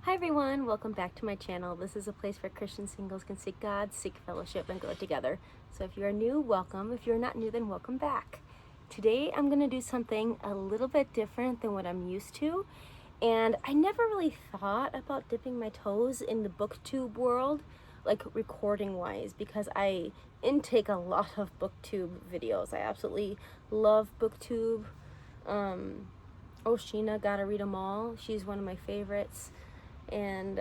Hi everyone, welcome back to my channel. This is a place where Christian singles can seek God, seek fellowship, and grow together. So if you are new, welcome. If you're not new, then welcome back. Today I'm going to do something a little bit different than what I'm used to. And I never really thought about dipping my toes in the BookTube world, like recording wise, because I intake a lot of BookTube videos. I absolutely love BookTube. Oceana, gotta read them all. She's one of my favorites. And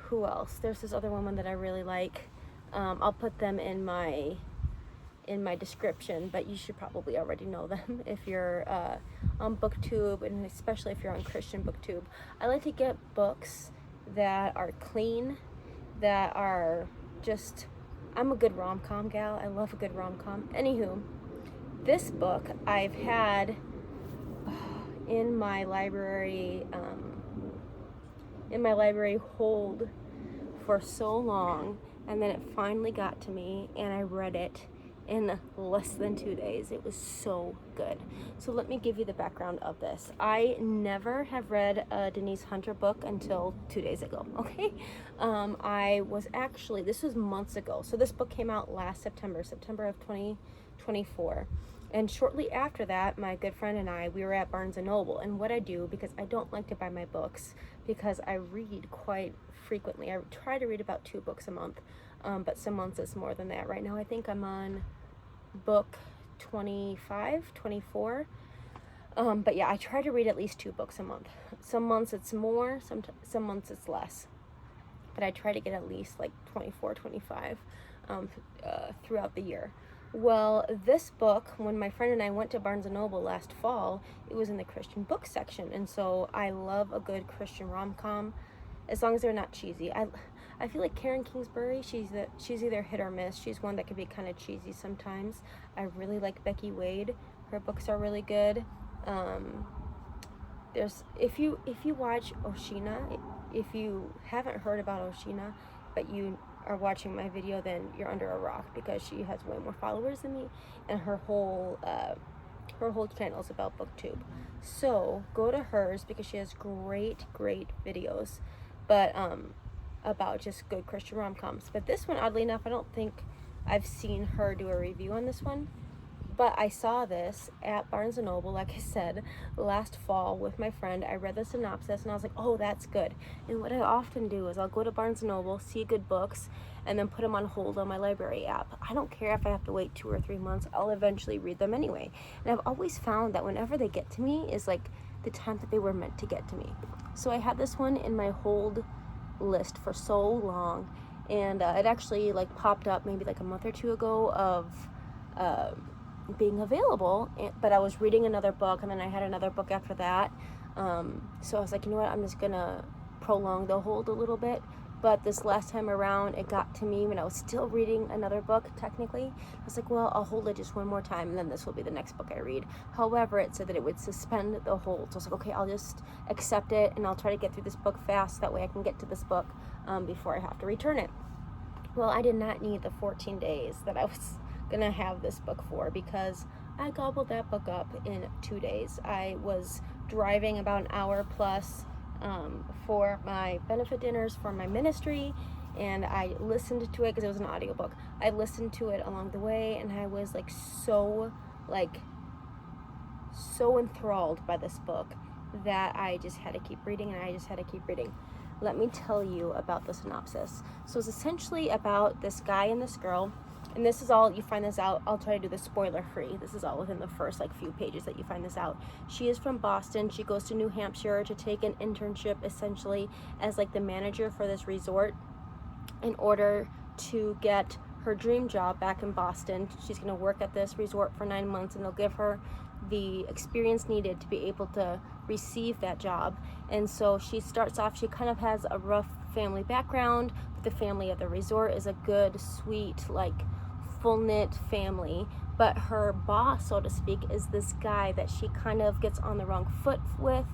who else? There's this other woman that I really like. I'll put them in my description, but you should probably already know them if you're on BookTube, and especially if you're on Christian BookTube. I like to get books that are clean, that are just, I'm a good rom-com gal. I love a good rom-com. Anywho, this book I've had in my library hold for so long, and then it finally got to me and I read it in less than 2 days. It was so good. So let me give you the background of this. I never have read a Denise Hunter book until 2 days ago, okay? This was months ago. So this book came out last September of 2024. And shortly after that, my good friend and we were at Barnes & Noble. And what I do, because I don't like to buy my books, because I read quite frequently. I try to read about 2 books a month, but some months it's more than that. Right now, I think I'm on book 25, 24. But yeah, I try to read at least 2 books a month. Some months it's more, some months it's less. But I try to get at least like 24, 25 throughout the year. Well, this book, when my friend and I went to Barnes & Noble last fall, it was in the Christian book section. And so I love a good Christian rom-com, as long as they're not cheesy. I feel like Karen Kingsbury, she's either hit or miss. She's one that can be kind of cheesy sometimes. I really like Becky Wade. Her books are really good. If you watch Oceana, if you haven't heard about Oceana, but you are watching my video, then you're under a rock, because she has way more followers than me, and her whole channel is about BookTube. So go to hers, because she has great videos, but about just good Christian rom-coms. But this one, oddly enough, I don't think I've seen her do a review on this one. But I saw this at Barnes & Noble, like I said, last fall with my friend. I read the synopsis and I was like, oh, that's good. And what I often do is I'll go to Barnes & Noble, see good books, and then put them on hold on my library app. I don't care if I have to wait 2 or 3 months. I'll eventually read them anyway. And I've always found that whenever they get to me is like the time that they were meant to get to me. So I had this one in my hold list for so long, and it actually like popped up maybe like a month or 2 ago of being available, but I was reading another book, and then I had another book after that, so I was like, you know what, I'm just gonna prolong the hold a little bit. But this last time around, it got to me when I was still reading another book, technically. I was like, well, I'll hold it just one more time, and then this will be the next book I read. However, it said that it would suspend the hold, so I was like, okay, I'll just accept it, and I'll try to get through this book fast, that way I can get to this book before I have to return it. Well, I did not need the 14 days that I was gonna have this book for, because I gobbled that book up in 2 days. I was driving about an hour plus for my benefit dinners for my ministry, and I listened to it because it was an audiobook. I listened to it along the way, and I was like so enthralled by this book that I just had to keep reading, and I just had to keep reading. Let me tell you about the synopsis. So it's essentially about this guy and this girl. And this is all, you find this out, I'll try to do this spoiler free. This is all within the first like few pages that you find this out. She is from Boston. She goes to New Hampshire to take an internship, essentially as like the manager for this resort, in order to get her dream job back in Boston. She's going to work at this resort for 9 months, and they'll give her the experience needed to be able to receive that job. And so she starts off, she kind of has a rough family background, but the family at the resort is a good, sweet, like full-knit family. But her boss, so to speak, is this guy that she kind of gets on the wrong foot with.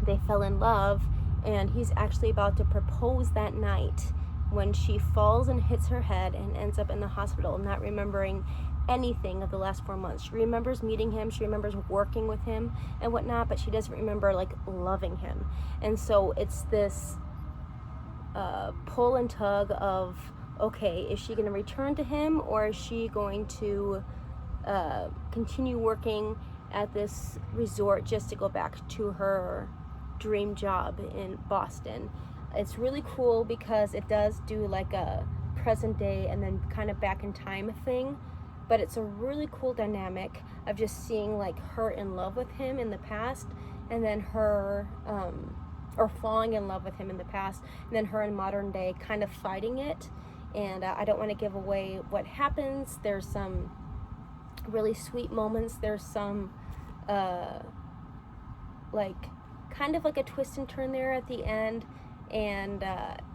They fell in love, and he's actually about to propose that night when she falls and hits her head and ends up in the hospital, not remembering anything of the last 4 months. She remembers meeting him, she remembers working with him and whatnot, but she doesn't remember like loving him. And so it's this pull and tug of, okay, is she going to return to him, or is she going to continue working at this resort just to go back to her dream job in Boston? It's really cool because it does do like a present day and then kind of back in time thing, but it's a really cool dynamic of just seeing like her in love with him in the past, and then her or falling in love with him in the past, and then her in modern day kind of fighting it. And I don't want to give away what happens. There's some really sweet moments. There's some like kind of like a twist and turn there at the end, and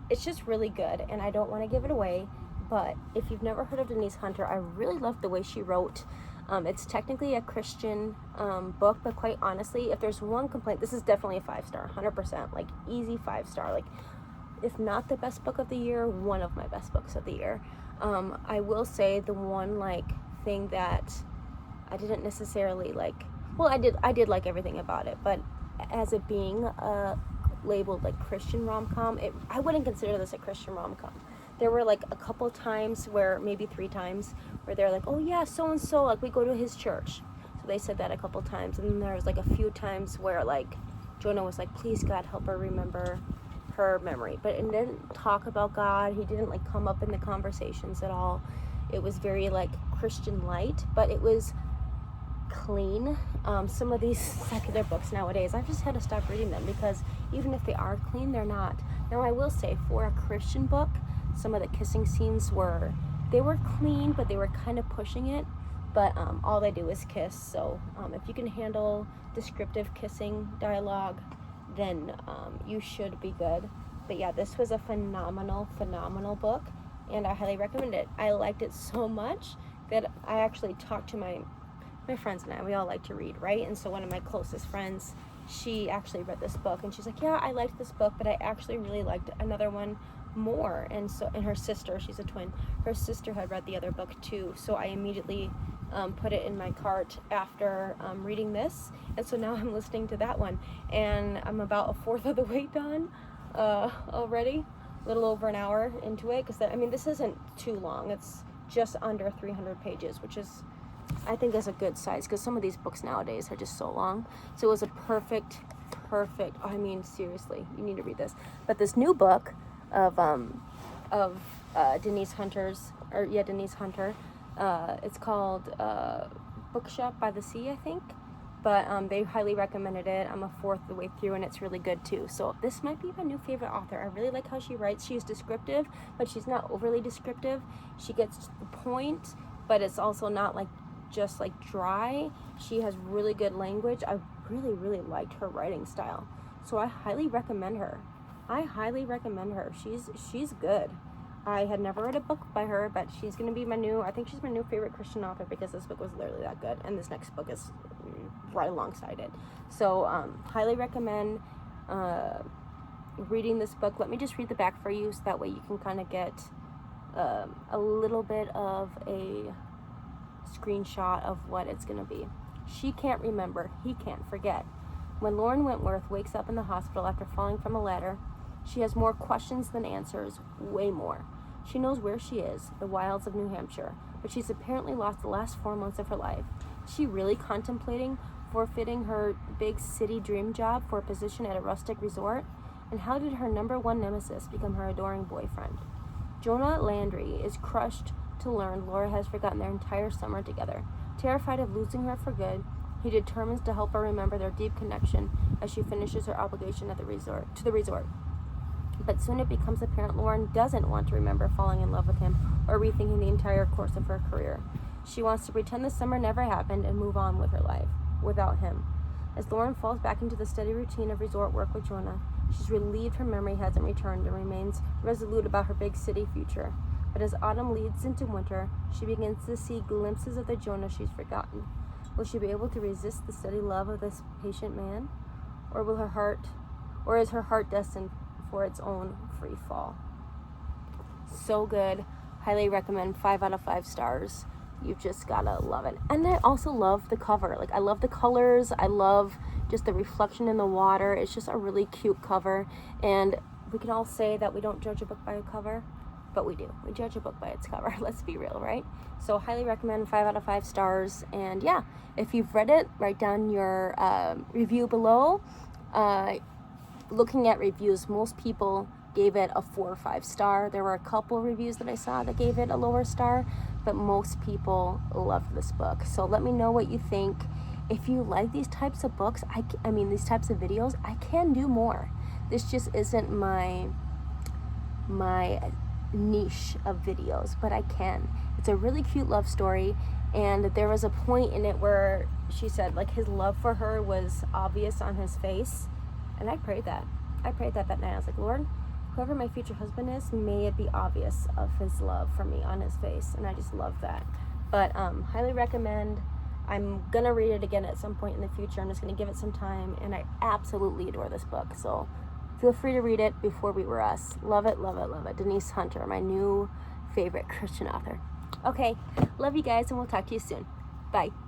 it's just really good, and I don't want to give it away. But if you've never heard of Denise Hunter, I really love the way she wrote. It's technically a Christian book, but quite honestly, if there's one complaint, this is definitely a 5-star, 100%, like easy 5-star, like if not the best book of the year, one of my best books of the year. I will say the one like thing that I didn't necessarily like, well, I did like everything about it, but as it being labeled like Christian rom-com, I wouldn't consider this a Christian rom-com. There were like a couple times where, maybe 3 times, where they're like, oh yeah, so-and-so, like we go to his church. So they said that a couple times. And then there was like a few times where like Jonah was like, please God, help her remember her memory. But it didn't talk about God. He didn't like come up in the conversations at all. It was very like Christian light, but it was clean. Some of these secular books nowadays, I've just had to stop reading them because even if they are clean, they're not. Now I will say, for a Christian book, some of the kissing scenes were clean, but they were kind of pushing it. But all they do is kiss. So if you can handle descriptive kissing dialogue, then you should be good. But yeah, this was a phenomenal book, and I highly recommend it. I liked it so much that I actually talked to my friends and I. We all like to read, right? And so one of my closest friends, she actually read this book, and she's like, yeah, I liked this book, but I actually really liked another one more. And her sister, she's a twin, her sister had read the other book too, so I immediately put it in my cart after reading this, and so now I'm listening to that one, and I'm about a fourth of the way done already, a little over an hour into it, because I mean, this isn't too long. It's just under 300 pages, which is, I think, is a good size, because some of these books nowadays are just so long. So it was a perfect, I mean, seriously, you need to read this. But this new book of Denise Hunter, it's called Bookshop by the Sea, I think. But they highly recommended it. I'm a fourth of the way through, and it's really good too. So this might be my new favorite author. I really like how she writes. She's descriptive, but she's not overly descriptive. She gets to the point, but it's also not like just like dry. She has really good language. I really liked her writing style. So I highly recommend her. She's good. I had never read a book by her, but she's going to be I think she's my new favorite Christian author, because this book was literally that good, and this next book is right alongside it. So highly recommend reading this book. Let me just read the back for you, so that way you can kind of get a little bit of a screenshot of what it's going to be. She can't remember. He can't forget. When Lauren Wentworth wakes up in the hospital after falling from a ladder, she has more questions than answers, way more. She knows where she is, the wilds of New Hampshire, but she's apparently lost the last 4 months of her life. Is she really contemplating forfeiting her big city dream job for a position at a rustic resort? And how did her number one nemesis become her adoring boyfriend? Jonah Landry is crushed to learn Laura has forgotten their entire summer together. Terrified of losing her for good, he determines to help her remember their deep connection as she finishes her obligation at the resort. But soon it becomes apparent Lauren doesn't want to remember falling in love with him or rethinking the entire course of her career. She wants to pretend the summer never happened and move on with her life without him. As Lauren falls back into the steady routine of resort work with Jonah, she's relieved her memory hasn't returned and remains resolute about her big city future. But as autumn leads into winter, she begins to see glimpses of the Jonah she's forgotten. Will she be able to resist the steady love of this patient man? Or is her heart destined for its own free fall? So good. Highly recommend. 5 out of 5 stars. you've just gotta love it. And I also love the cover. Like, I love the colors. I love just the reflection in the water. It's just a really cute cover. And we can all say that we don't judge a book by a cover, but we do. We judge a book by its cover. Let's be real, right? So highly recommend, 5 out of 5 stars. And yeah, if you've read it, write down your review below. Looking at reviews, most people gave it a 4 or 5 star. There were a couple reviews that I saw that gave it a lower star, but most people loved this book. So let me know what you think. If you like these types of books, I mean these types of videos, I can do more. This just isn't my niche of videos, but I can. It's a really cute love story, and there was a point in it where she said, like, his love for her was obvious on his face, and I prayed that night. I was like, Lord, whoever my future husband is, may it be obvious of his love for me on his face. And I just love that. But highly recommend. I'm gonna read it again at some point in the future. I'm just gonna give it some time, and I absolutely adore this book. So feel free to read it. Before We Were Us. Love it, love it, love it. Denise Hunter, my new favorite Christian author. Okay, love you guys, and we'll talk to you soon. Bye.